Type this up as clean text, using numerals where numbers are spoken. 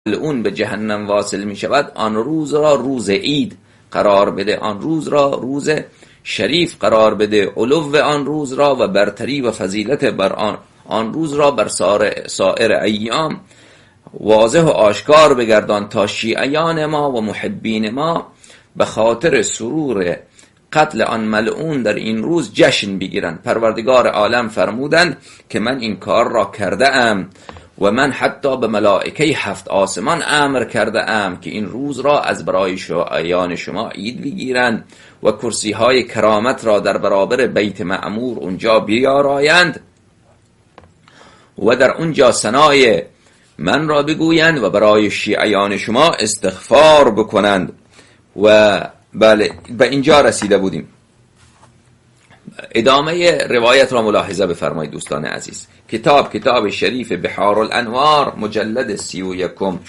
ملعون به جهنم واصل می شود آن روز را روز عید قرار بده، آن روز را روز شریف قرار بده، علو آن روز را و برتری و فضیلت بر آن روز را بر سایر ایام واضح و آشکار بگردان تا شیعیان ما و محبین ما به خاطر سرور قتل آن ملعون در این روز جشن بگیرند. پروردگار عالم فرمودند که من این کار را کرده ام و من حتی به ملائکه 7 آسمان امر کرده ام که این روز را از برای شیعیان شما عید بگیرند و کرسی های کرامت را در برابر بیت معمور اونجا بیارایند و در اونجا ثنای من را بگویند و برای شیعیان شما استغفار بکنند. و بله، به اینجا رسیده بودیم. ادامه روایت را ملاحظه بفرمایید دوستان عزیز. کتاب شریف بحار الانوار مجلد 31